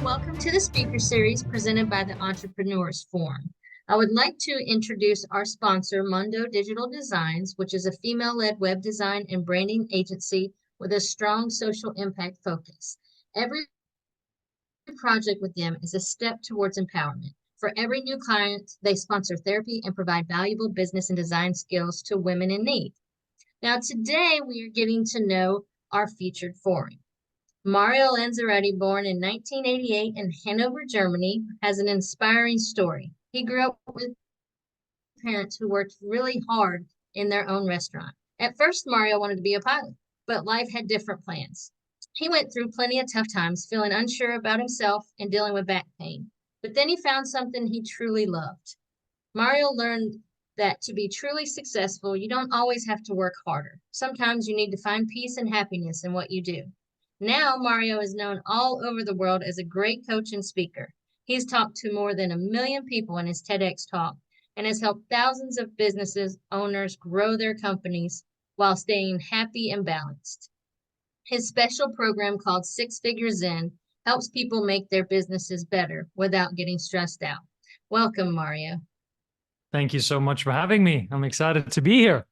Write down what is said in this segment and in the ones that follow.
Welcome to the speaker series presented by the Entrepreneurs Forum. I would like to introduce our sponsor, Mundo Digital Designs, which is a female-led web design and branding agency with a strong social impact focus. Every project with them is a step towards empowerment. For every new client, they sponsor therapy and provide valuable business and design skills to women in need. Now, today we are getting to know our featured forum. Mario Lanzarotti, born in 1988 in Hanover, Germany, has an inspiring story. He grew up with parents who worked really hard in their own restaurant. At first, Mario wanted to be a pilot, but life had different plans. He went through plenty of tough times, feeling unsure about himself and dealing with back pain. But then he found something he truly loved. Mario learned that to be truly successful, you don't always have to work harder. Sometimes you need to find peace and happiness in what you do. Now, Mario is known all over the world as a great coach and speaker. He's talked to more than 1 million people in his TEDx talk and has helped thousands of businesses owners grow their companies while staying happy and balanced. His special program called Six Figure Zen helps people make their businesses better without getting stressed out. Welcome, Mario. Thank you so much for having me. I'm excited to be here.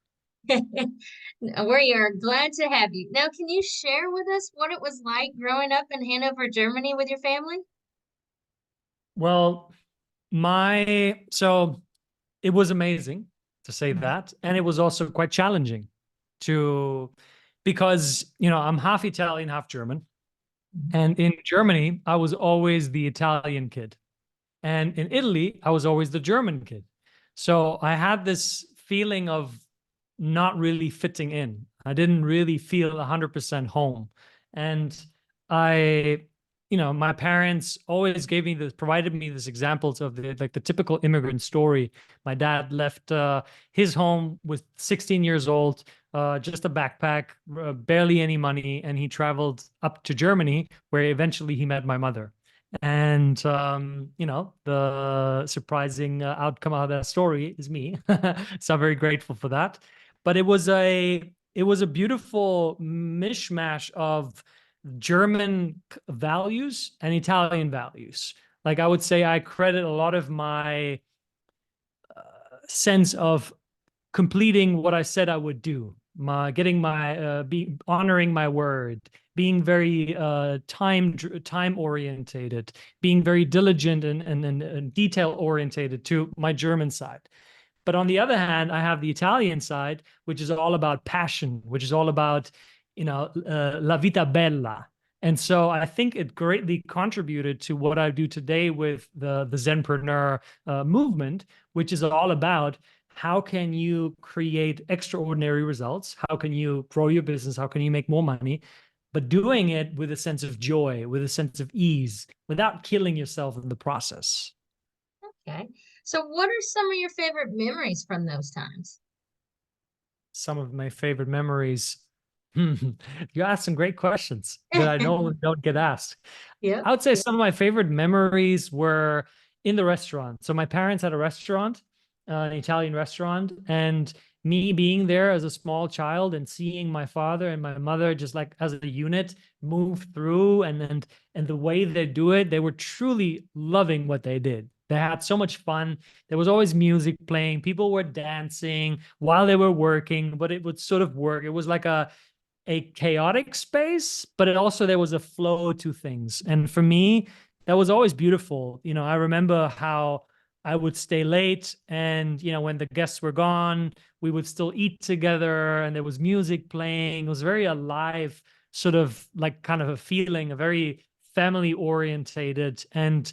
We are glad to have you. Now, can you share with us what it was like growing up in Hanover, Germany with your family? Well, so it was amazing to say that. And it was also quite challenging because, I'm half Italian, half German. And in Germany, I was always the Italian kid. And in Italy, I was always the German kid. So I had this feeling of not really fitting in. I didn't really feel 100% home. And my parents always provided me this examples of the typical immigrant story. My dad left his home with 16 years old, just a backpack, barely any money, and he traveled up to Germany, where eventually he met my mother. And the surprising outcome of that story is me. So I'm very grateful for that. But it was a beautiful mishmash of German values and Italian values. Like, I would say I credit a lot of my sense of completing what I said I would do, honoring my word, being very time orientated, being very diligent and detail orientated to my German side. But on the other hand, I have the Italian side, which is all about passion, which is all about, la vita bella. And so I think it greatly contributed to what I do today with the Zenpreneur movement, which is all about how can you create extraordinary results? How can you grow your business? How can you make more money? But doing it with a sense of joy, with a sense of ease, without killing yourself in the process. Okay. So what are some of your favorite memories from those times? Some of my favorite memories. You asked some great questions that I normally don't get asked. Yeah. I would say some of my favorite memories were in the restaurant. So my parents had a restaurant, an Italian restaurant, and me being there as a small child and seeing my father and my mother just like as a unit move through and the way they do it, they were truly loving what they did. They had so much fun. There was always music playing. People were dancing while they were working, but it would sort of work. It was like a chaotic space, but there was a flow to things. And for me, that was always beautiful. I remember how I would stay late and, when the guests were gone, we would still eat together and there was music playing. It was very alive, sort of like kind of a feeling, a very family orientated and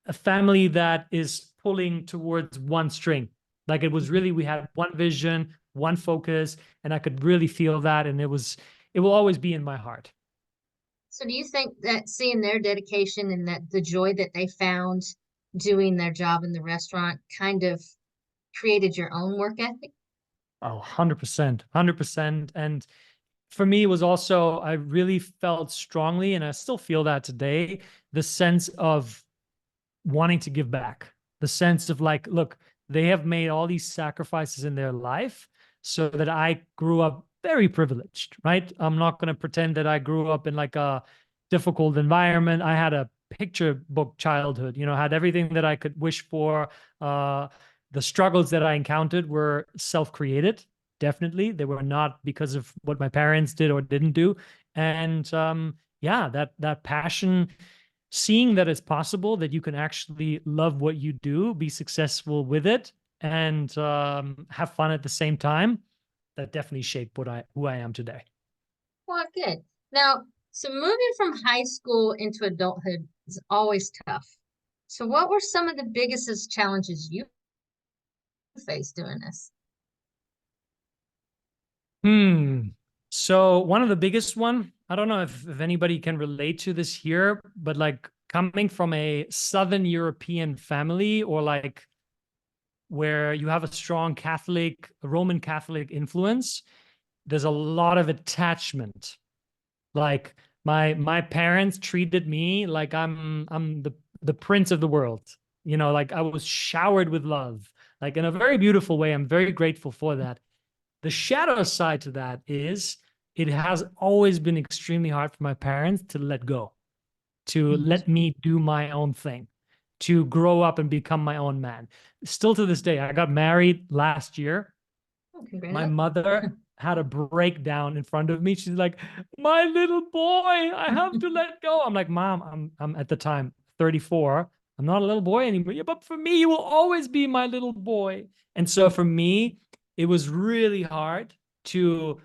a family that is pulling towards one string. Like it was really, we had one vision, one focus, and I could really feel that. And it will always be in my heart. So do you think that seeing their dedication and that the joy that they found doing their job in the restaurant kind of created your own work ethic? Oh, 100%, 100%. And for me, it was also, I really felt strongly, and I still feel that today, the sense of wanting to give back, the sense of like, look, they have made all these sacrifices in their life so that I grew up very privileged, right? I'm not going to pretend that I grew up in like a difficult environment. I had a picture book childhood, you know, had everything that I could wish for. The struggles that I encountered were self-created. Definitely. They were not because of what my parents did or didn't do. And yeah, that passion, seeing that it's possible that you can actually love what you do, be successful with it, and have fun at the same time, that definitely shaped who I am today. Well, good. Now, so moving from high school into adulthood is always tough. So what were some of the biggest challenges you faced doing this? So one of the biggest one, I don't know if anybody can relate to this here, but like coming from a Southern European family, or like where you have a strong Catholic, Roman Catholic influence, there's a lot of attachment. Like my parents treated me like I'm the prince of the world. You know, like I was showered with love, like in a very beautiful way. I'm very grateful for that. The shadow side to that is it has always been extremely hard for my parents to let go, to Mhm. let me do my own thing, to grow up and become my own man. Still to this day, I got married last year. Oh, My congratulations. mother had a breakdown in front of me. She's like, "My little boy, I have to let go." I'm like, "Mom, I'm at the time 34. I'm not a little boy anymore." "Yeah, but for me, you will always be my little boy." And so for me, it was really hard to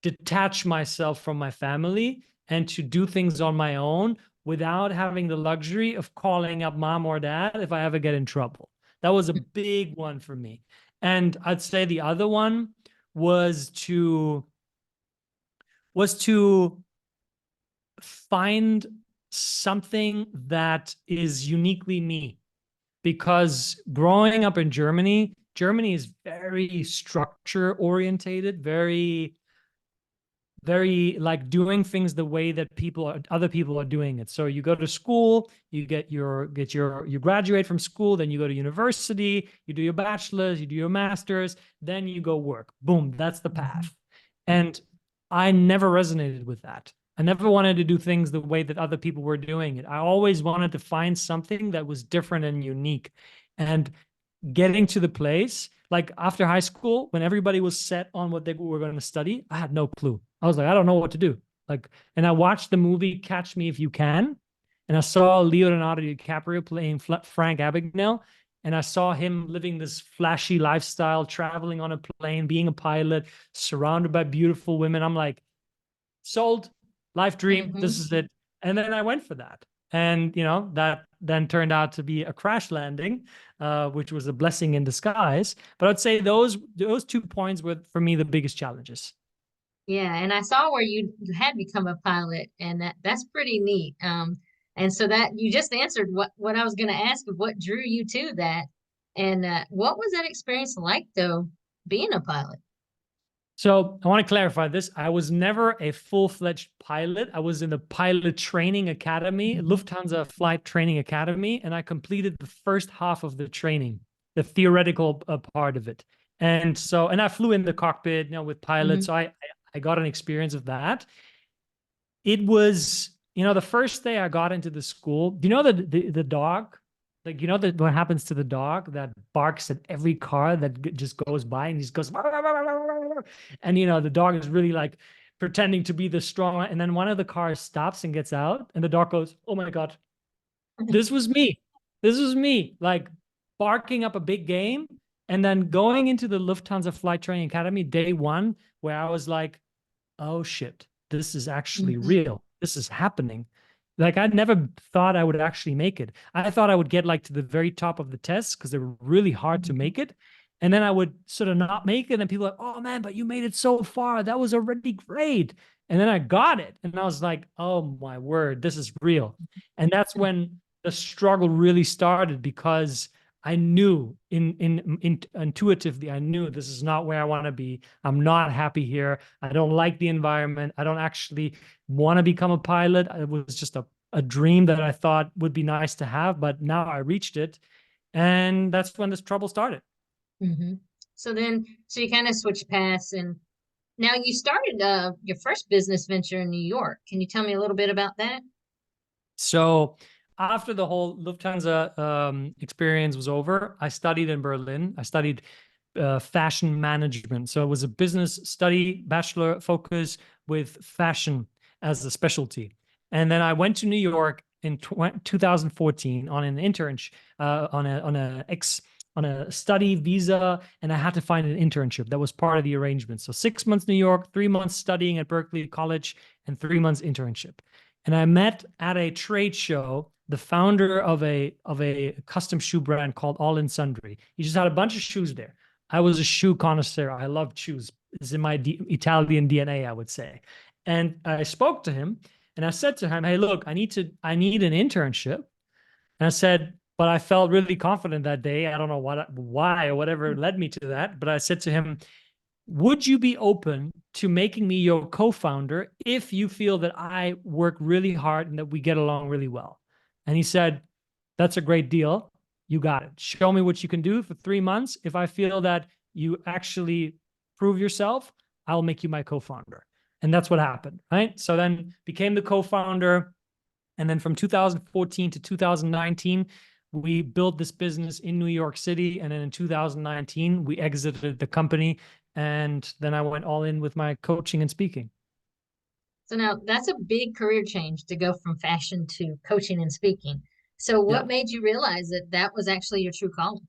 detach myself from my family and to do things on my own without having the luxury of calling up mom or dad if I ever get in trouble. That was a big one for me. And I'd say the other one was to was to find something that is uniquely me, because growing up in Germany, Germany is very structure orientated, very like doing things the way that other people are doing it. So you go to school, you you graduate from school, then you go to university, you do your bachelor's, you do your master's, then you go work. Boom, that's the Mhm. path. And I never resonated with that. I never wanted to do things the way that other people were doing it. I always wanted to find something that was different and unique. And getting to the place, like after high school, when everybody was set on what they were going to study, I had no clue. I was like, I don't know what to do. Like, and I watched the movie Catch Me If You Can, and I saw Leonardo DiCaprio playing Frank Abagnale, and I saw him living this flashy lifestyle, traveling on a plane, being a pilot, surrounded by beautiful women. I'm like, sold, life dream. This Mhm. is it. And then I went for that. And, you know, that then turned out to be a crash landing, which was a blessing in disguise. But I'd say those 2 points were for me the biggest challenges. Yeah, and I saw where you had become a pilot, and that's pretty neat. And so that you just answered what I was going to ask of what drew you to that, and what was that experience like though, being a pilot? So I want to clarify this. I was never a full-fledged pilot. I was in the pilot training academy, Mhm. Lufthansa Flight Training Academy, and I completed the first half of the training, the theoretical part of it. And I flew in the cockpit, you know, with pilots. Mhm. So I got an experience of that. It was, you know, the first day I got into the school. Do you know the dog? Like, you know that what happens to the dog that barks at every car that just goes by, and he just goes, and you know the dog is really like pretending to be the strong one. And then one of the cars stops and gets out, and the dog goes, "Oh my God, this was me. This was me." Like barking up a big game, and then going into the Lufthansa Flight Training Academy day one, where I was like, "Oh shit, this is actually Mhm. real. This is happening." Like I never thought I would actually make it. I thought I would get like to the very top of the tests because they were really hard to Mhm. make it. And then I would sort of not make it. And people are like, "Oh man, but you made it so far. That was already great." And then I got it. And I was like, "Oh my word, this is real." And that's when the struggle really started, because I knew intuitively, I knew this is not where I want to be. I'm not happy here. I don't like the environment. I don't actually want to become a pilot. It was just a dream that I thought would be nice to have, but now I reached it. And that's when this trouble started. Mhm. So you kind of switched paths, and now you started your first business venture in New York. Can you tell me a little bit about that? So after the whole Lufthansa experience was over, I studied in Berlin. I studied fashion management. So it was a business study, bachelor focus with fashion as a specialty. And then I went to New York in 2014 on an internship, on a study visa, and I had to find an internship. That was part of the arrangement. So 6 months New York, 3 months studying at Berkeley College, and 3 months internship. And I met at a trade show the founder of a custom shoe brand called All in Sundry. He just had a bunch of shoes there. I was a shoe connoisseur. I loved shoes. It's in my Italian DNA, I would say. And I spoke to him and I said to him, "Hey, look, I need an internship." And I said, but I felt really confident that day. I don't know why or whatever led me to that. But I said to him, "Would you be open to making me your co-founder if you feel that I work really hard and that we get along really well?" And he said, "That's a great deal. You got it. Show me what you can do for 3 months. If I feel that you actually prove yourself, I'll make you my co-founder." And that's what happened, right? So then became the co-founder. And then from 2014 to 2019, we built this business in New York City. And then in 2019, we exited the company. And then I went all in with my coaching and speaking. So now that's a big career change to go from fashion to coaching and speaking. So Yeah. what made you realize that that was actually your true calling?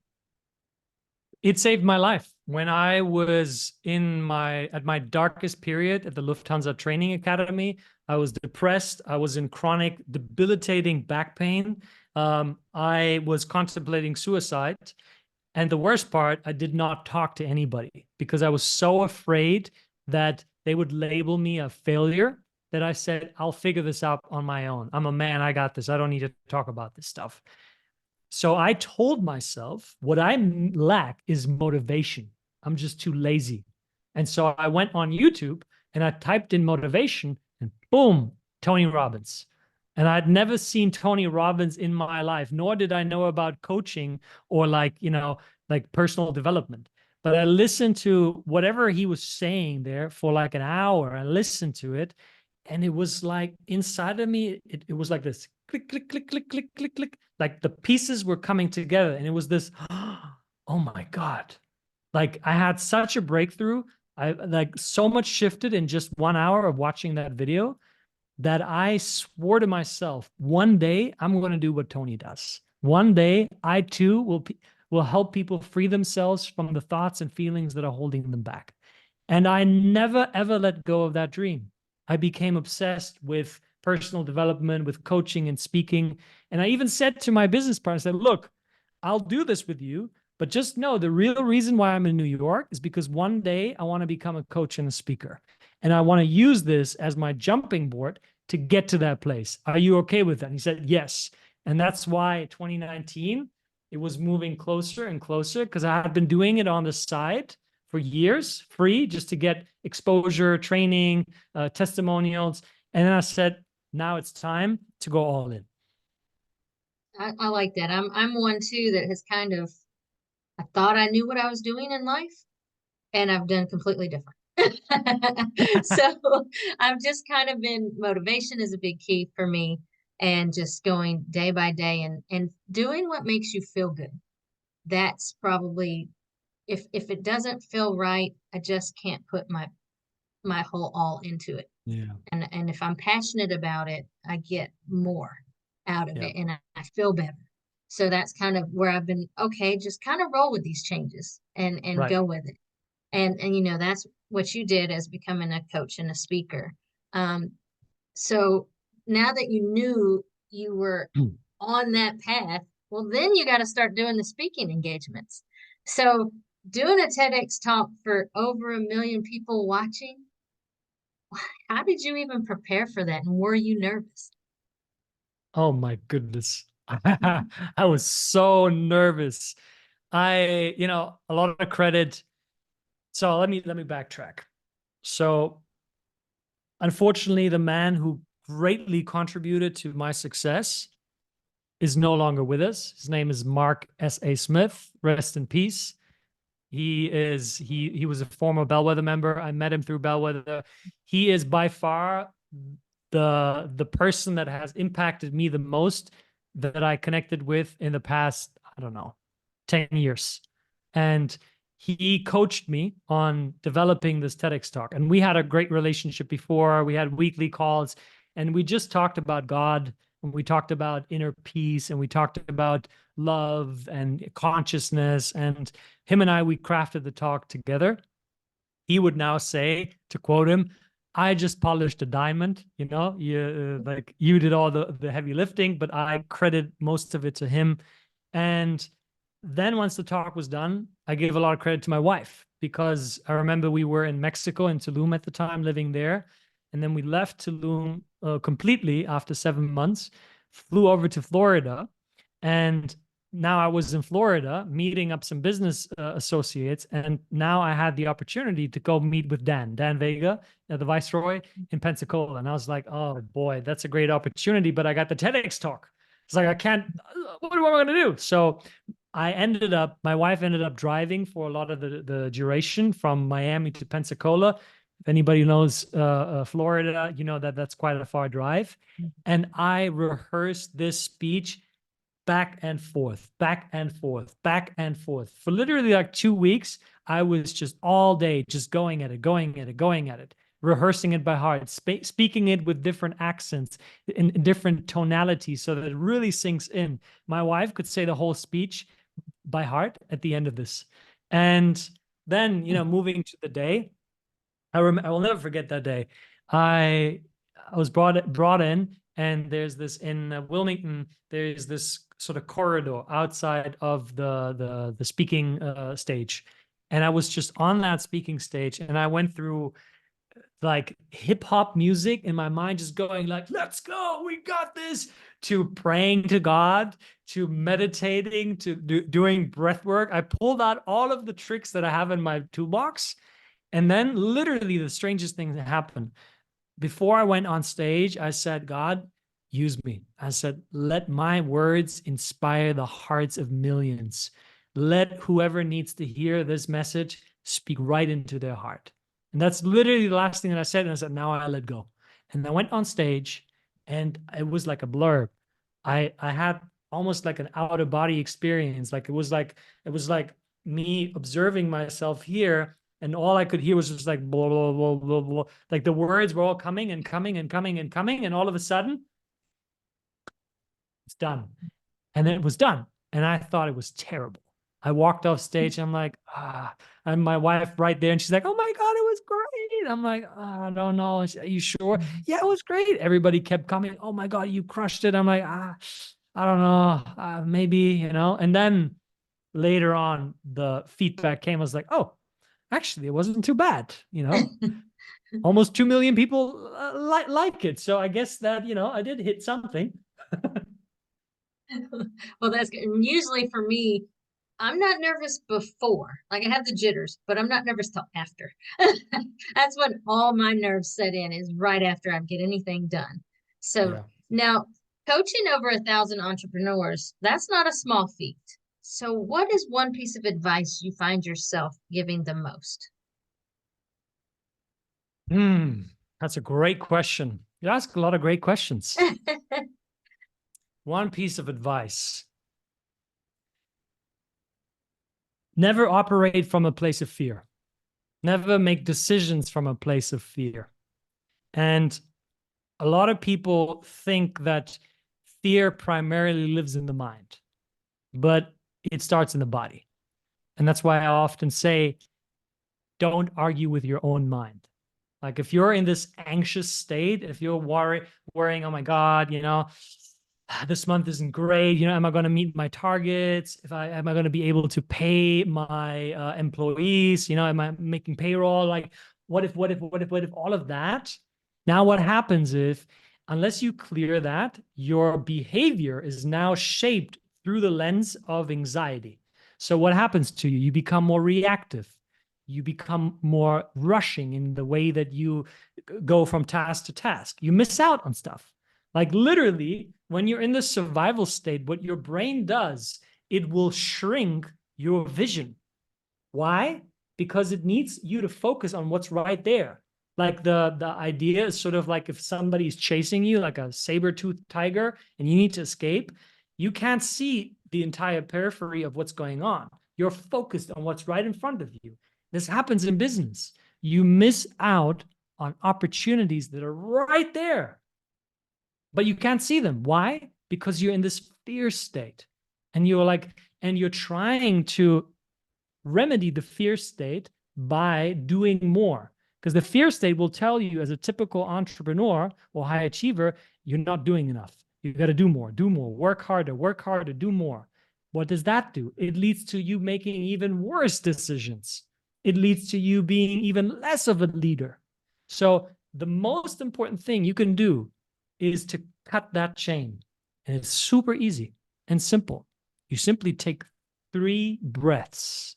It saved my life. When I was at my darkest period at the Lufthansa Training Academy, I was depressed. I was in chronic, debilitating back pain. I was contemplating suicide. And the worst part, I did not talk to anybody because I was so afraid that they would label me a failure that I said, "I'll figure this out on my own. I'm a man. I got this. I don't need to talk about this stuff." So I told myself what I lack is motivation. I'm just too lazy. And so I went on YouTube and I typed in motivation and boom, Tony Robbins. And I'd never seen Tony Robbins in my life, nor did I know about coaching or like personal development. But I listened to whatever he was saying there for like an hour. I listened to it and it was like inside of me, it was like this click, click, click, click, click, click, click. Like the pieces were coming together. And it was this, oh my God. Like I had such a breakthrough. I like so much shifted in just 1 hour of watching that video that I swore to myself, one day I'm going to do what Tony does. One day I too will help people free themselves from the thoughts and feelings that are holding them back. And I never, ever let go of that dream. I became obsessed with personal development, with coaching and speaking. And I even said to my business partner, I said, "Look, I'll do this with you, but just know the real reason why I'm in New York is because one day I want to become a coach and a speaker. And I want to use this as my jumping board to get to that place. Are you okay with that?" And he said, "Yes." And that's why 2019, it was moving closer and closer because I had been doing it on the side for years, free, just to get exposure, training, testimonials. And then I said, now it's time to go all in. I like that. I'm one too that has kind of I thought I knew what I was doing in life, and I've done completely different. So I've just kind of been motivation is a big key for me, and just going day by day and doing what makes you feel good. That's probably if it doesn't feel right, I just can't put my whole all into it. Yeah. And if I'm passionate about it, I get more out of Yeah. it and I feel better. So that's kind of where I've been, okay, just kind of roll with these changes and Right. go with it. And you know, that's what you did as becoming a coach and a speaker. Um, so now that you knew you were on that path, well, then you got to start doing the speaking engagements. So doing a TEDx talk for over 1 million people watching, how did you even prepare for that? And were you nervous? Oh my goodness. I was so nervous. A lot of credit. So let me backtrack. So unfortunately, the man who greatly contributed to my success is no longer with us. His name is Mark S.A. Smith. Rest in peace. He was a former Bellwether member. I met him through Bellwether. He is by far the person that has impacted me the most that I connected with in the past, I don't know, 10 years. And he coached me on developing this TEDx talk. And we had a great relationship before. We had weekly calls, and we just talked about God, and we talked about inner peace, and we talked about love and consciousness. And him and I, we crafted the talk together. He would now say, to quote him, I just polished a diamond, like you did all the heavy lifting, but I credit most of it to him. And then once the talk was done, I gave a lot of credit to my wife, because I remember we were in Mexico, in Tulum at the time, living there. And then we left Tulum completely after 7 months, flew over to Florida. And now I was in Florida meeting up some business associates. And now I had the opportunity to go meet with Dan Vega, the Viceroy in Pensacola. And I was like, oh boy, that's a great opportunity. But I got the TEDx talk. It's like, I can't, what am I going to do? So my wife ended up driving for a lot of the duration from Miami to Pensacola. If anybody knows Florida, you know that that's quite a far drive. And I rehearsed this speech back and forth, back and forth, back and forth. For literally like 2 weeks, I was just all day just going at it, rehearsing it by heart, speaking it with different accents in different tonalities so that it really sinks in. My wife could say the whole speech by heart at the end of this. And then, moving to the day, I will never forget that day. I was brought in, and there's this in Wilmington. There's this sort of corridor outside of the speaking stage, and I was just on that speaking stage, and I went through like hip hop music in my mind, just going like, "Let's go, we got this," to praying to God, to meditating, to doing breath work. I pulled out all of the tricks that I have in my toolbox. And then literally the strangest thing that happened. Before I went on stage, I said, God, use me. I said, let my words inspire the hearts of millions. Let whoever needs to hear this message speak right into their heart. And that's literally the last thing that I said. And I said, now I let go. And I went on stage, and it was like a blur. I had almost like an out of body experience. Like it was like me observing myself here, and all I could hear was just like blah, blah, blah, blah, blah. Like the words were all coming and coming and coming and coming. And all of a sudden, it's done. And then it was done. And I thought it was terrible. I walked off stage. And I'm like, and my wife right there. And she's like, oh my God, it was great. I'm like, I don't know. Are you sure? Yeah, it was great. Everybody kept coming. Oh my God, you crushed it. I'm like, I don't know. Maybe, And then later on, the feedback came. I was like, oh, actually, it wasn't too bad, Almost 2 million people like it. So I guess that, I did hit something. Well, that's good. And usually for me, I'm not nervous before. Like I have the jitters, but I'm not nervous till after. That's when all my nerves set in, is right after I get anything done. So Yeah. now, coaching over 1,000 entrepreneurs, that's not a small feat. So what is one piece of advice you find yourself giving the most? That's a great question. You ask a lot of great questions. One piece of advice: never operate from a place of fear. Never make decisions from a place of fear. And a lot of people think that fear primarily lives in the mind, but it starts in the body. And that's why I often say, don't argue with your own mind. Like if you're in this anxious state, if you're worrying, oh my God, this month isn't great. Am I going to meet my targets? Am I going to be able to pay my employees? Am I making payroll? Like, what if all of that? Now, what happens if, unless you clear that, your behavior is now shaped through the lens of anxiety. So what happens to you? You become more reactive. You become more rushing in the way that you go from task to task. You miss out on stuff. Like literally, when you're in the survival state, what your brain does, it will shrink your vision. Why? Because it needs you to focus on what's right there. Like the idea is sort of like if somebody's chasing you, like a saber-toothed tiger, and you need to escape, You can't see the entire periphery of what's going on. You're focused on what's right in front of you. This happens in business. You miss out on opportunities that are right there, but you can't see them. Why? Because you're in this fear state, and you're trying to remedy the fear state by doing more. Because the fear state will tell you, as a typical entrepreneur or high achiever, you're not doing enough. You got to do more, work harder, do more. What does that do? It leads to you making even worse decisions. It leads to you being even less of a leader. So the most important thing you can do is to cut that chain. And it's super easy and simple. You simply take 3 breaths.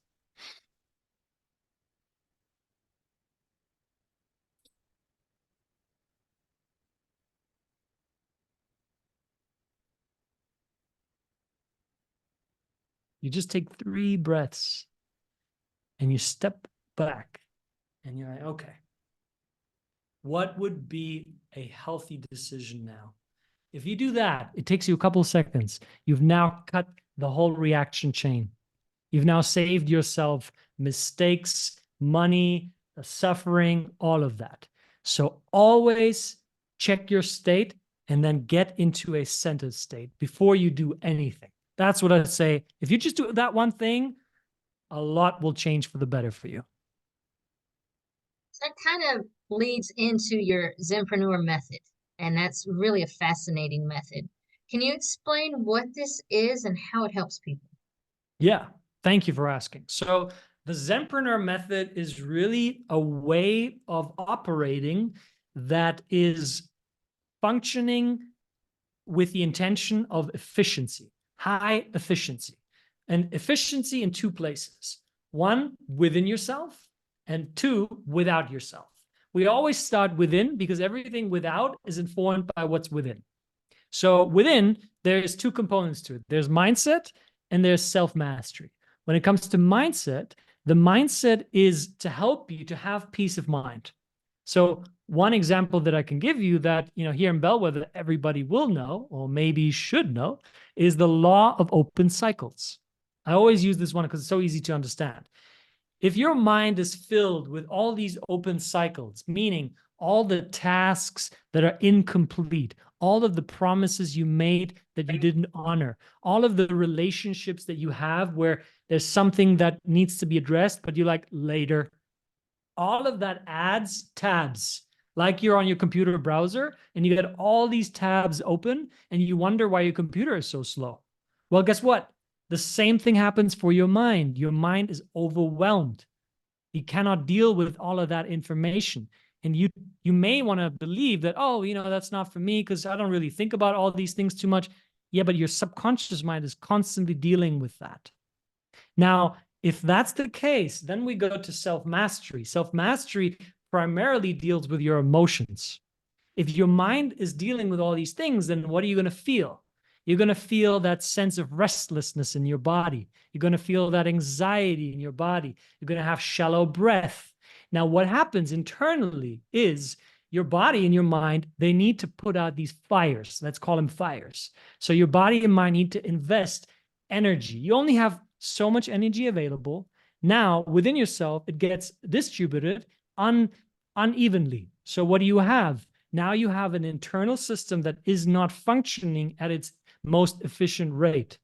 You just take 3 breaths and you step back and you're like, okay, what would be a healthy decision now? If you do that, it takes you a couple of seconds. You've now cut the whole reaction chain. You've now saved yourself mistakes, money, suffering, all of that. So always check your state and then get into a centered state before you do anything. That's what I say. If you just do that one thing, a lot will change for the better for you. So that kind of leads into your Zenpreneur method, and that's really a fascinating method. Can you explain what this is and how it helps people? Yeah, thank you for asking. So the Zenpreneur method is really a way of operating that is functioning with the intention of efficiency, high efficiency, and efficiency in 2 places. 1, within yourself, and 2, without yourself. We always start within because everything without is informed by what's within. So within, there's 2 components to it. There's mindset and there's self-mastery. When it comes to mindset, the mindset is to help you to have peace of mind. So one example that I can give you that, here in Bellwether, everybody will know, or maybe should know, is the law of open cycles. I always use this one because it's so easy to understand. If your mind is filled with all these open cycles, meaning all the tasks that are incomplete, all of the promises you made that you didn't honor, all of the relationships that you have where there's something that needs to be addressed, but you're like, later, all of that adds tabs. Like you're on your computer browser and you get all these tabs open and you wonder why your computer is so slow. Well, guess what? The same thing happens for your mind. Your mind is overwhelmed. You cannot deal with all of that information. And you may want to believe that, oh, that's not for me because I don't really think about all these things too much. Yeah, but your subconscious mind is constantly dealing with that. Now, if that's the case, then we go to self-mastery. Self-mastery primarily deals with your emotions. If your mind is dealing with all these things, then what are you going to feel? You're going to feel that sense of restlessness in your body. You're going to feel that anxiety in your body. You're going to have shallow breath. Now, what happens internally is your body and your mind, they need to put out these fires. Let's call them fires. So your body and mind need to invest energy. You only have so much energy available. Now, within yourself, it gets distributed unevenly. So what do you have? Now you have an internal system that is not functioning at its most efficient rate.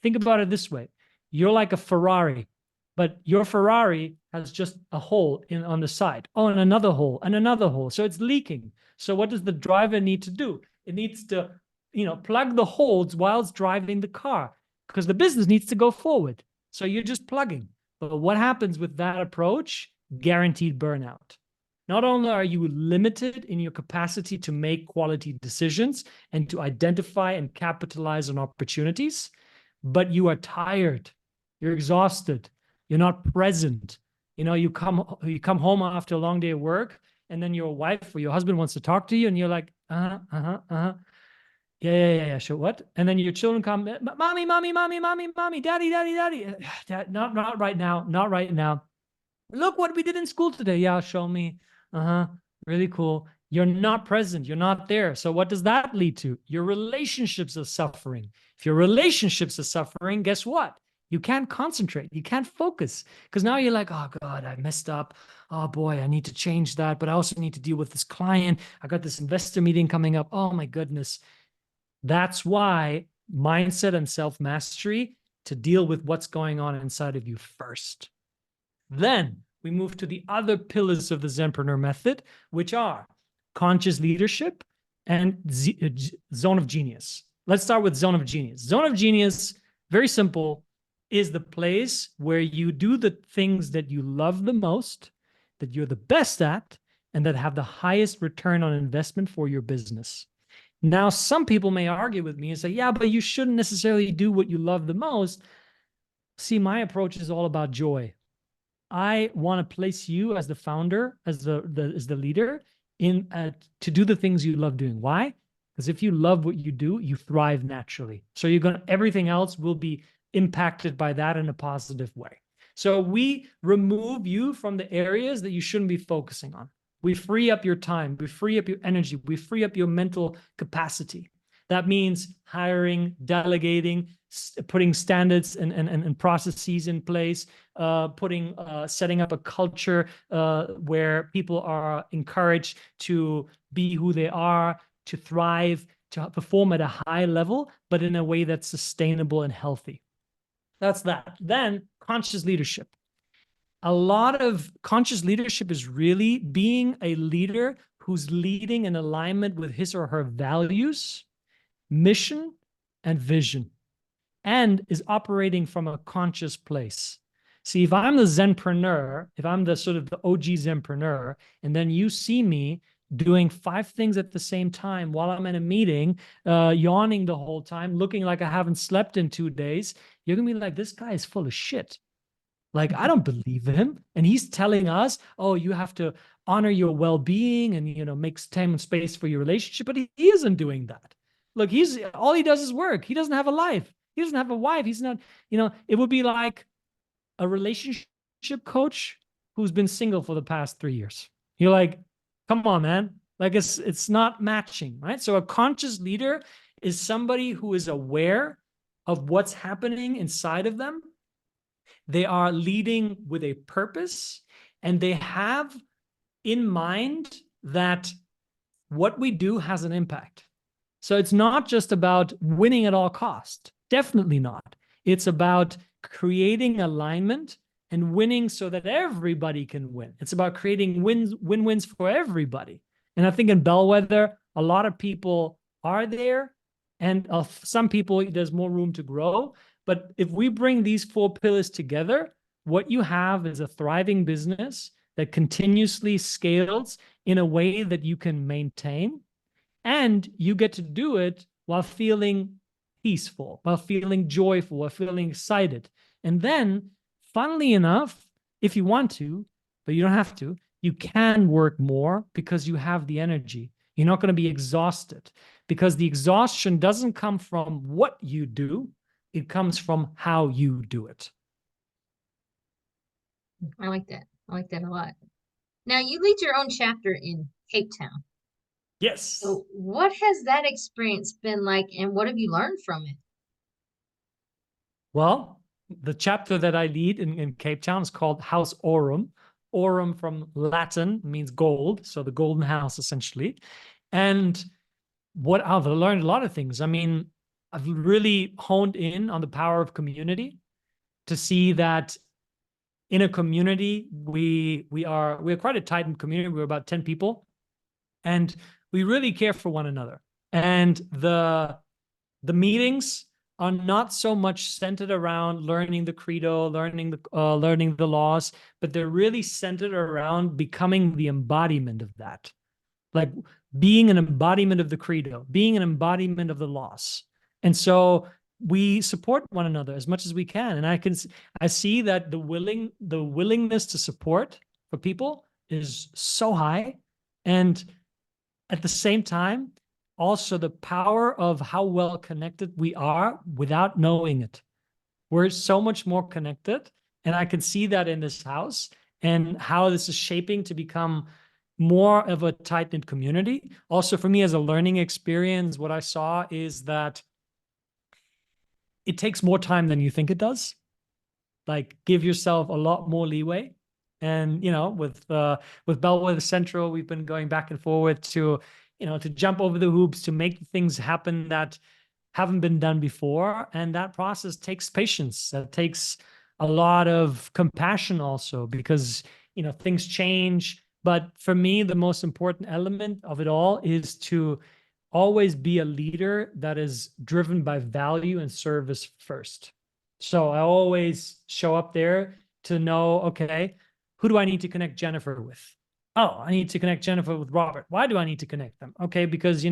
Think about it this way. You're like a Ferrari, but your Ferrari has just a hole on the side. Oh, and another hole and another hole. So it's leaking. So what does the driver need to do? It needs to, plug the holes while it's driving the car because the business needs to go forward. So you're just plugging. But what happens with that approach? Guaranteed burnout. Not only are you limited in your capacity to make quality decisions and to identify and capitalize on opportunities, but you are tired. You're exhausted. You're not present. You come home after a long day of work, and then your wife or your husband wants to talk to you, and you're like, yeah, sure. What? And then your children come, mommy, daddy. Dad, not right now. Not right now. Look what we did in school today. Yeah, show me. Really cool. You're not present. You're not there. So what does that lead to? Your relationships are suffering. If your relationships are suffering, guess what? You can't concentrate. You can't focus because now you're like, oh God, I messed up. Oh boy, I need to change that. But I also need to deal with this client. I got this investor meeting coming up. Oh my goodness. That's why mindset and self-mastery to deal with what's going on inside of you first. Then we move to the other pillars of the Zenpreneur method, which are conscious leadership and zone of genius. Let's start with zone of genius. Zone of genius, very simple, is the place where you do the things that you love the most, that you're the best at, and that have the highest return on investment for your business. Now, some people may argue with me and say, yeah, but you shouldn't necessarily do what you love the most. See, my approach is all about joy. I want to place you as the founder, as the leader in to do the things you love doing. Why? Because if you love what you do, you thrive naturally. So everything else will be impacted by that in a positive way. So we remove you from the areas that you shouldn't be focusing on. We free up your time. We free up your energy. We free up your mental capacity. That means hiring, delegating, putting standards and processes in place, setting up a culture where people are encouraged to be who they are, to thrive, to perform at a high level, but in a way that's sustainable and healthy. That's that. Then conscious leadership. A lot of conscious leadership is really being a leader who's leading in alignment with his or her values, mission, and vision, and is operating from a conscious place. See, if I'm the Zenpreneur, if I'm the sort of the OG Zenpreneur, and then you see me doing 5 things at the same time while I'm in a meeting, yawning the whole time, looking like I haven't slept in 2 days, you're going to be like, this guy is full of shit. Like, I don't believe him. And he's telling us, oh, you have to honor your well-being and, make time and space for your relationship. But he isn't doing that. Look, all he does is work. He doesn't have a life. He doesn't have a wife. He's not, it would be like a relationship coach who's been single for the past 3 years. You're like, come on, man. Like it's not matching, right? So a conscious leader is somebody who is aware of what's happening inside of them. They are leading with a purpose, and they have in mind that what we do has an impact. So it's not just about winning at all costs. Definitely not. It's about creating alignment and winning so that everybody can win. It's about creating win-wins for everybody. And I think in Bellwether, a lot of people are there, and some people, there's more room to grow. But if we bring these 4 pillars together, what you have is a thriving business that continuously scales in a way that you can maintain, and you get to do it while feeling peaceful, while feeling joyful, while feeling excited. And then, funnily enough, if you want to, but you don't have to, you can work more because you have the energy. You're not going to be exhausted, because the exhaustion doesn't come from what you do. It comes from how you do it. I like that. I like that a lot. Now, you lead your own chapter in Cape Town. Yes. So what has that experience been like, and what have you learned from it? Well, the chapter that I lead in Cape Town is called House Aurum. Aurum from Latin means gold, so the golden house, essentially. And what I've learned a lot of things. I mean, I've really honed in on the power of community to see that in a community, we're quite a tight community. We're about 10 people, and we really care for one another. And the meetings are not so much centered around learning the credo, learning the laws, but they're really centered around becoming the embodiment of that. Like being an embodiment of the credo, being an embodiment of the laws. And so we support one another as much as we can. And I see that the willingness to support for people is so high. And at the same time, also the power of how well connected we are without knowing it. We're so much more connected. And I can see that in this house and how this is shaping to become more of a tight-knit community. Also, for me as a learning experience, what I saw is that it takes more time than you think it does. Like, give yourself a lot more leeway. And, with Bellwether Central, we've been going back and forward to, to jump over the hoops, to make things happen that haven't been done before. And that process takes patience. That takes a lot of compassion also, because, things change. But for me, the most important element of it all is to always be a leader that is driven by value and service first. So I always show up there to know, okay, who do I need to connect Jennifer with? Oh, I need to connect Jennifer with Robert. Why do I need to connect them? Okay, because,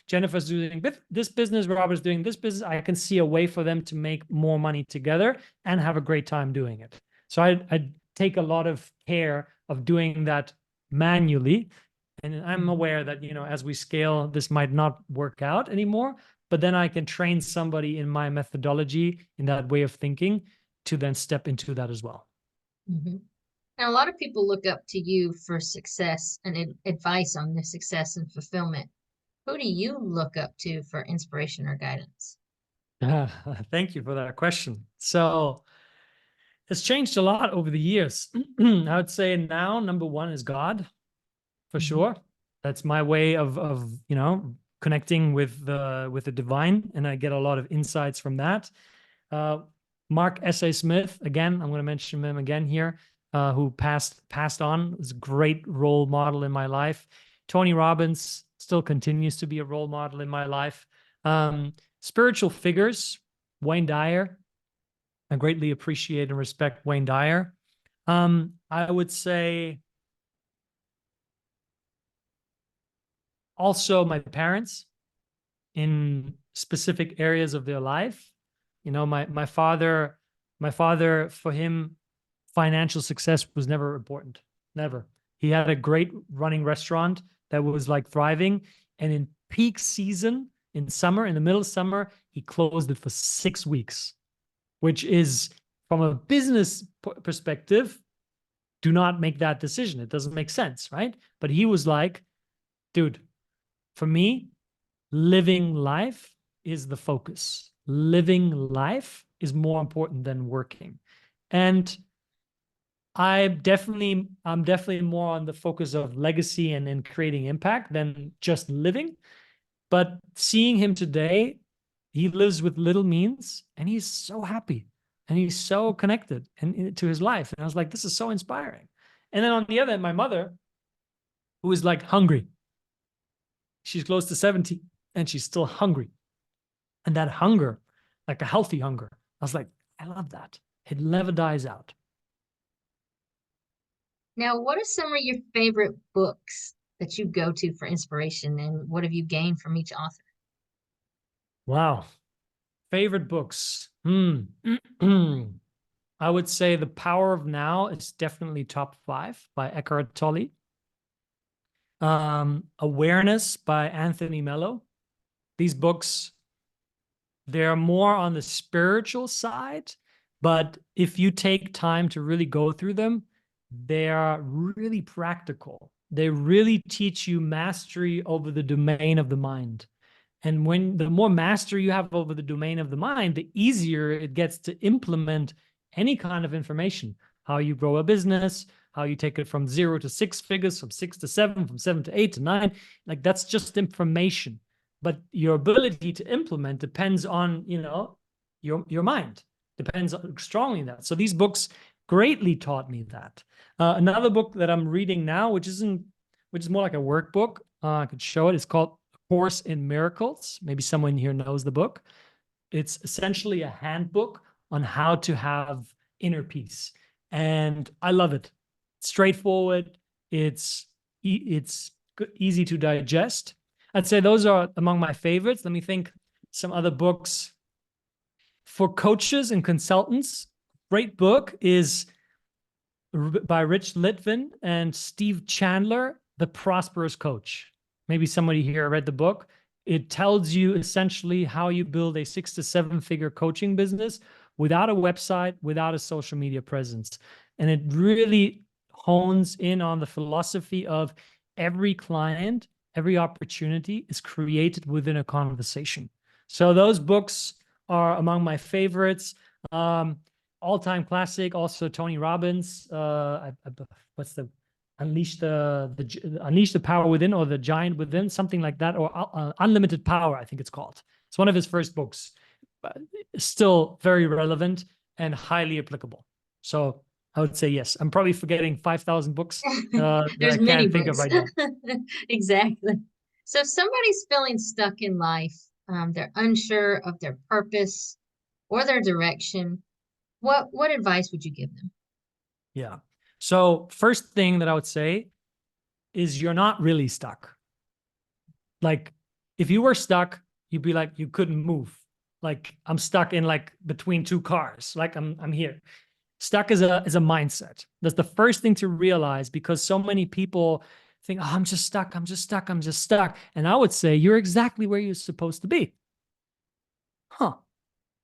Jennifer's doing this business, Robert's doing this business. I can see a way for them to make more money together and have a great time doing it. So I take a lot of care of doing that manually. And I'm aware that, as we scale, this might not work out anymore, but then I can train somebody in my methodology, in that way of thinking, to then step into that as well. Mm-hmm. Now, a lot of people look up to you for success and advice on the success and fulfillment. Who do you look up to for inspiration or guidance? Thank you for that question. So it's changed a lot over the years. I would say now, number one is God, for sure. That's my way of connecting with the divine, and I get a lot of insights from that. Mark S.A. Smith, again, I'm going to mention him again here, who passed on, was a great role model in my life. Tony Robbins still continues to be a role model in my life. Spiritual figures, Wayne Dyer. I greatly appreciate and respect Wayne Dyer. I would say also my parents in specific areas of their life. My father, for him, financial success was never important. Never. He had a great running restaurant that was like thriving. And in peak season, in summer, in the middle of summer, he closed it for 6 weeks, which is, from a business perspective, do not make that decision. It doesn't make sense, right? But he was like, dude, for me, living life is the focus. Living life is more important than working. And I'm definitely more on the focus of legacy and creating impact than just living. But seeing him today, he lives with little means and he's so happy and he's so connected to his life. And I was like, this is so inspiring. And then on the other end, my mother, who is like hungry. She's close to 70 and she's still hungry. And that hunger, like a healthy hunger, I was like, I love that. It never dies out. Now, what are some of your favorite books that you go to for inspiration, and what have you gained from each author? Wow. Favorite books. I would say The Power of Now is definitely top 5 by Eckhart Tolle. Awareness by Anthony Mello. These books, they're more on the spiritual side, but if you take time to really go through them, they are really practical. They really teach you mastery over the domain of the mind. And when the more mastery you have over the domain of the mind, the easier it gets to implement any kind of information. How you grow a business, how you take it from 0 to 6 figures, from 6 to 7, from 7 to 8 to 9. Like, that's just information. But your ability to implement depends on, your mind. Depends strongly on that. So these books greatly taught me that. Another book that I'm reading now, which is more like a workbook, I could show it. It's called Course in Miracles. Maybe someone here knows the book. It's essentially a handbook on how to have inner peace. And I love it. Straightforward. It's easy to digest. I'd say those are among my favorites. Let me think. Some other books for coaches and consultants. Great book is by Rich Litvin and Steve Chandler, The Prosperous Coach. Maybe somebody here read the book. It tells you essentially how you build a 6 to 7 figure coaching business without a website, without a social media presence. And it really hones in on the philosophy of every client, every opportunity is created within a conversation. So those books are among my favorites. All-time classic, also Tony Robbins. What's the Unleash the Power Within, or The Giant Within, something like that, or Unlimited Power, I think it's called. It's one of his first books, but still very relevant and highly applicable. So I would say yes. I'm probably forgetting 5,000 books that There's I many can't think of books. right now. Exactly. So if somebody's feeling stuck in life, they're unsure of their purpose or their direction, what advice would you give them? Yeah. So first thing that I would say is you're not really stuck. Like if you were stuck, you'd be like, you couldn't move. Like I'm stuck in like between two cars. Like I'm here. Stuck is a mindset. That's the first thing to realize, because so many people think, oh, I'm just stuck. I'm just stuck. I'm just stuck. And I would say you're exactly where you're supposed to be. Huh.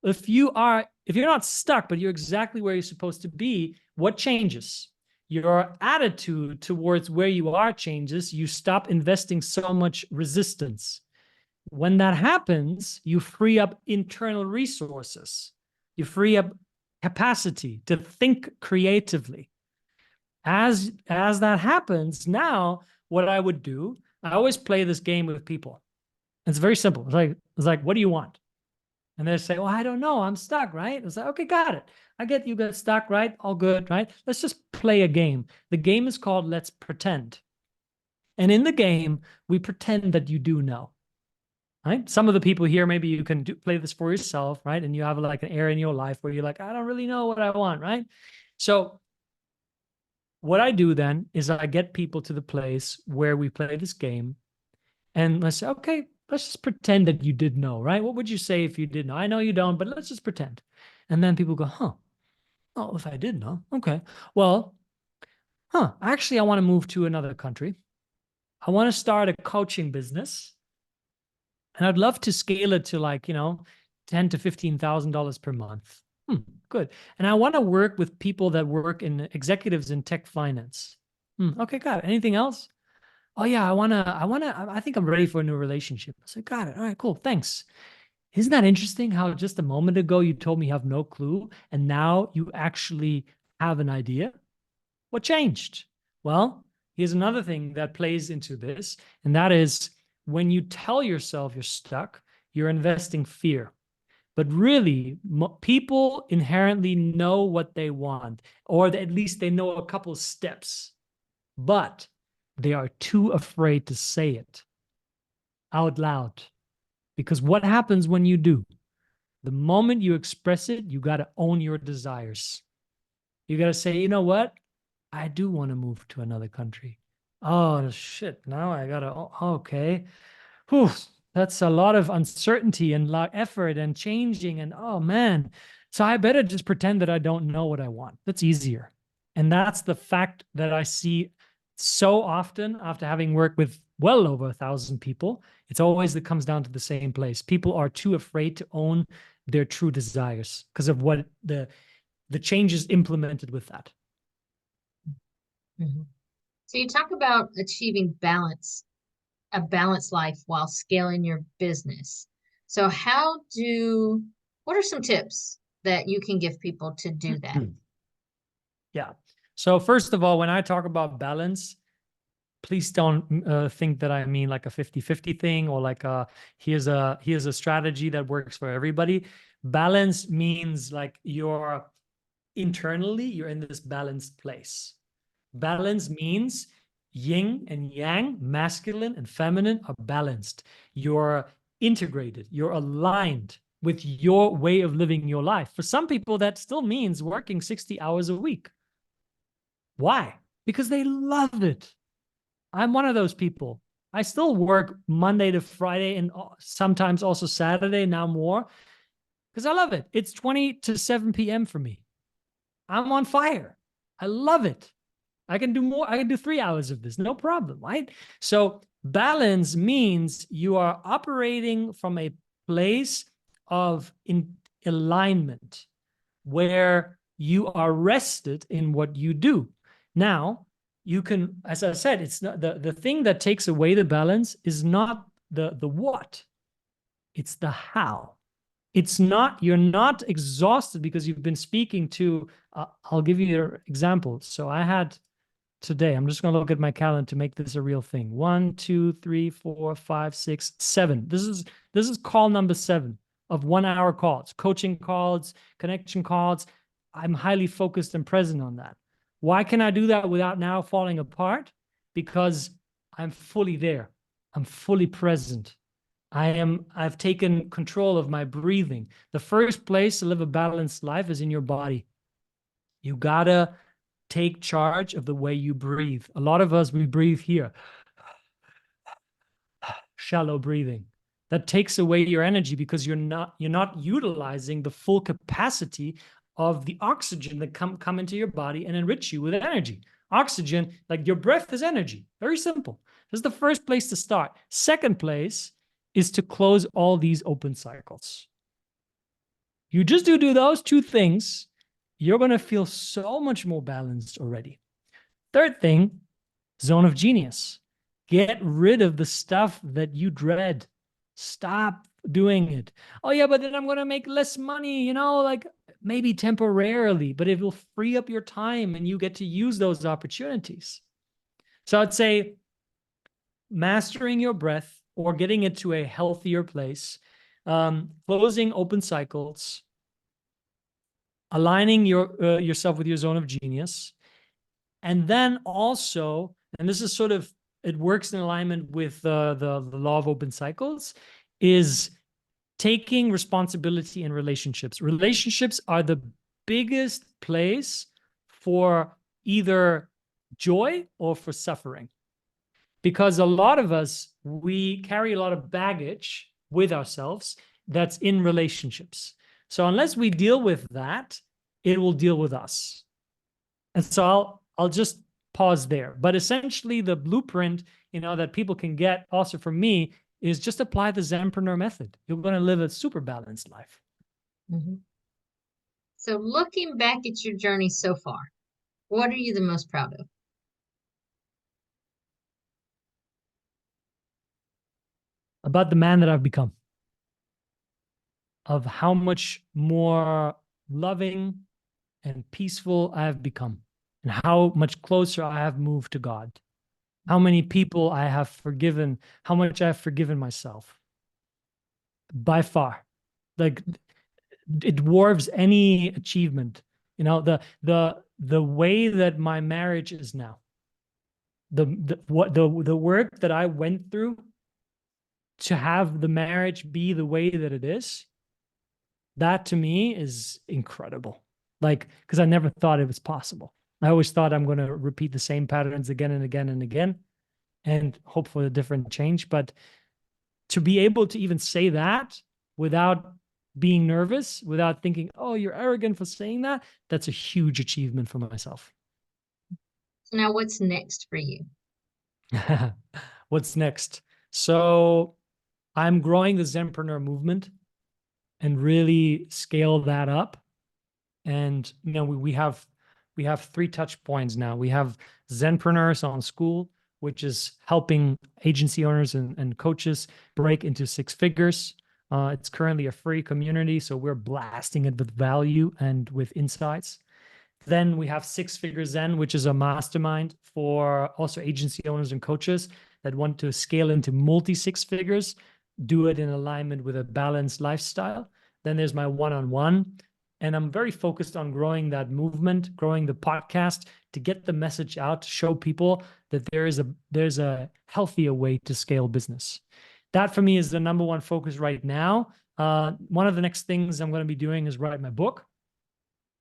If you're not stuck, but you're exactly where you're supposed to be, what changes? Your attitude towards where you are changes. You stop investing so much resistance. When that happens, you free up internal resources. You free up capacity to think creatively. As that happens, now what I would do, I always play this game with people. It's very simple. It's like, what do you want? And they say, well, I don't know. I'm stuck, right? It's like, okay, got it. I get you got stuck, right? All good, right? Let's just play a game. The game is called Let's Pretend. And in the game, we pretend that you do know, right? Some of the people here, maybe you can play this for yourself, right? And you have like an area in your life where you're like, I don't really know what I want, right? So what I do then is I get people to the place where we play this game, and let's say, okay, let's just pretend that you did know, right? What would you say if you did know? I know you don't, but let's just pretend. And then people go, huh? Oh, if I did know, okay. Well, actually, I want to move to another country. I want to start a coaching business, and I'd love to scale it to like, $10,000 to $15,000 per month. Good. And I want to work with people that work in executives in tech finance. Okay, got it. Anything else? Oh yeah, I think I'm ready for a new relationship. I said, got it. All right, cool. Thanks. Isn't that interesting how just a moment ago you told me you have no clue and now you actually have an idea? What changed? Well, here's another thing that plays into this, and that is when you tell yourself you're stuck, you're investing fear. But really, people inherently know what they want, or at least they know a couple steps, but they are too afraid to say it out loud. Because what happens when you do? The moment you express it, you got to own your desires. You got to say, you know what? I do want to move to another country. Oh, shit. Now I got to, okay. Whew, that's a lot of uncertainty and lot effort and changing. And oh, man. So I better just pretend that I don't know what I want. That's easier. And that's the fact that I see so often after having worked with well over 1,000 people. It's always that comes down to the same place. People are too afraid to own their true desires because of what the changes implemented with that. Mhm. So you talk about achieving balance, a balanced life while scaling your business. So what are some tips that you can give people to do that? Yeah. So first of all, when I talk about balance, please don't think that I mean like a 50-50 thing, or like here's a strategy that works for everybody. Balance means like you're in this balanced place. Balance means yin and yang, masculine and feminine, are balanced. You're integrated, you're aligned with your way of living your life. For some people, that still means working 60 hours a week. Why? Because they love it. I'm one of those people. I still work Monday to Friday and sometimes also Saturday, now more, because I love it. It's 20 to 7 p.m. for me. I'm on fire. I love it. I can do more. I can do 3 hours of this, no problem, right? So balance means you are operating from a place of alignment where you are rested in what you do. Now, you can, as I said, it's not the thing that takes away the balance is not the what, it's the how. It's not, you're not exhausted because you've been speaking to, I'll give you your example. So I had today, I'm just going to look at my calendar to make this a real thing. 1, 2, 3, 4, 5, 6, 7. This is call number 7 of 1 hour calls, coaching calls, connection calls. I'm highly focused and present on that. Why can I do that without now falling apart? Because I'm fully there. I'm fully present. I've taken control of my breathing. The first place to live a balanced life is in your body. You gotta take charge of the way you breathe. A lot of us, we breathe here, shallow breathing. That takes away your energy because you're not utilizing the full capacity of the oxygen that come into your body and enrich you with energy. Oxygen, like your breath, is energy. Very simple. This is the first place to start. Second place is to close all these open cycles. You just do those 2 things, you're going to feel so much more balanced already. Third thing, zone of genius. Get rid of the stuff that you dread. Stop doing it. Oh yeah, but then I'm going to make less money, like maybe temporarily, but it will free up your time and you get to use those opportunities. So I'd say mastering your breath or getting it to a healthier place, closing open cycles, aligning yourself with your zone of genius, and then also, and this is sort of, it works in alignment with the law of open cycles, is taking responsibility in relationships. Relationships are the biggest place for either joy or for suffering. Because a lot of us, we carry a lot of baggage with ourselves that's in relationships. So unless we deal with that, it will deal with us. And so I'll just pause there. But essentially the blueprint, that people can get also from me is just apply the Zenpreneur method. You're going to live a super balanced life. Mm-hmm. So looking back at your journey so far, what are you the most proud of? About the man that I've become, of how much more loving and peaceful I have become, and how much closer I have moved to God, how many people I have forgiven, how much I have forgiven myself. By far, like, it dwarfs any achievement. The way that my marriage is now, the work that I went through to have the marriage be the way that it is, that to me is incredible. Like, because I never thought it was possible. I always thought I'm going to repeat the same patterns again and again and again and hope for a different change. But to be able to even say that without being nervous, without thinking, oh, you're arrogant for saying that, that's a huge achievement for myself. So now what's next for you? What's next? So I'm growing the Zenpreneur movement and really scale that up. And we have 3 touch points now. We have Zenpreneurs on School, which is helping agency owners and coaches break into 6 figures. It's currently a free community, so we're blasting it with value and with insights. Then we have 6 Figure Zen, which is a mastermind for also agency owners and coaches that want to scale into multi 6 figures, do it in alignment with a balanced lifestyle. Then there's my one-on-one. And I'm very focused on growing that movement, growing the podcast to get the message out, to show people that there's a healthier way to scale business. That for me is the number one focus right now. One of the next things I'm going to be doing is write my book.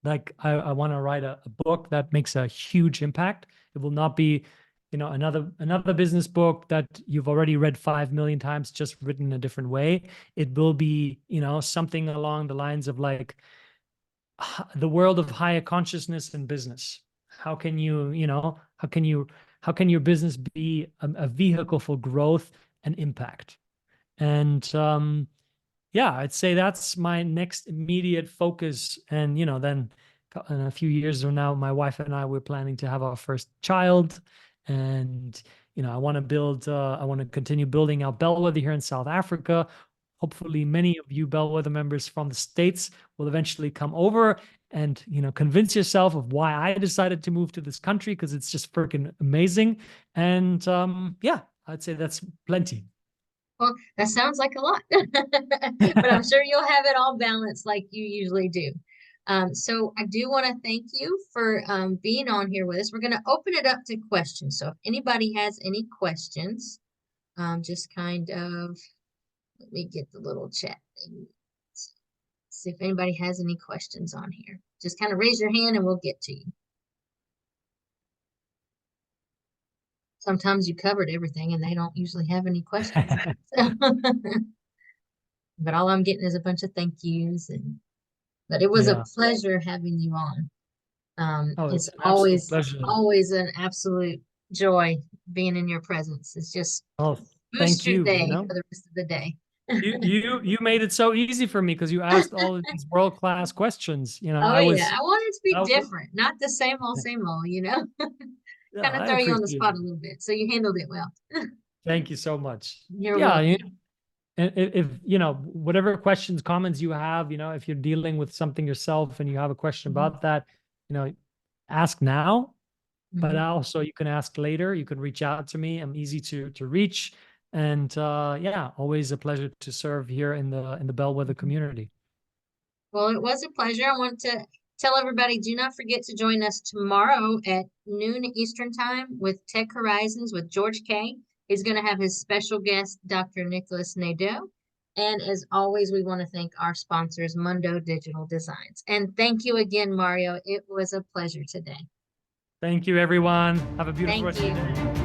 Like I want to write a book that makes a huge impact. It will not be, another business book that you've already read 5 million times, just written a different way. It will be, something along the lines of like the world of higher consciousness in business. How can how can your business be a vehicle for growth and impact? And yeah, I'd say that's my next immediate focus. And then in a few years from now, my wife and I, we're planning to have our first child. And, I want to continue building out Bellwether here in South Africa. Hopefully many of you Bellwether members from the States will eventually come over and, convince yourself of why I decided to move to this country, because it's just freaking amazing. And yeah, I'd say that's plenty. Well, that sounds like a lot, but I'm sure you'll have it all balanced like you usually do. So I do want to thank you for being on here with us. We're going to open it up to questions. So if anybody has any questions, just kind of, let me get the little chat thing. See if anybody has any questions on here. Just kind of raise your hand and we'll get to you. Sometimes you covered everything and they don't usually have any questions. But all I'm getting is a bunch of thank yous, but it was a pleasure having you on. Oh, It's an absolute pleasure. always an absolute joy being in your presence. It's just thank you. Boost your day for the rest of the day. You made it so easy for me because you asked all of these world-class questions. Oh, I wanted it to be different, not the same old, kind of throw you on the spot a little bit. So you handled it well. Thank you so much. You're welcome. And if whatever questions, comments you have, if you're dealing with something yourself and you have a question about that, ask now, but also you can ask later. You can reach out to me. I'm easy to reach. And yeah, always a pleasure to serve here in the Bellwether community. Well, it was a pleasure. I want to tell everybody, do not forget to join us tomorrow at noon Eastern time with Tech Horizons with George K. He's going to have his special guest, Dr. Nicholas Nadeau. And as always, we want to thank our sponsors, Mundo Digital Designs. And thank you again, Mario. It was a pleasure today. Thank you, everyone. Have a beautiful rest of your day.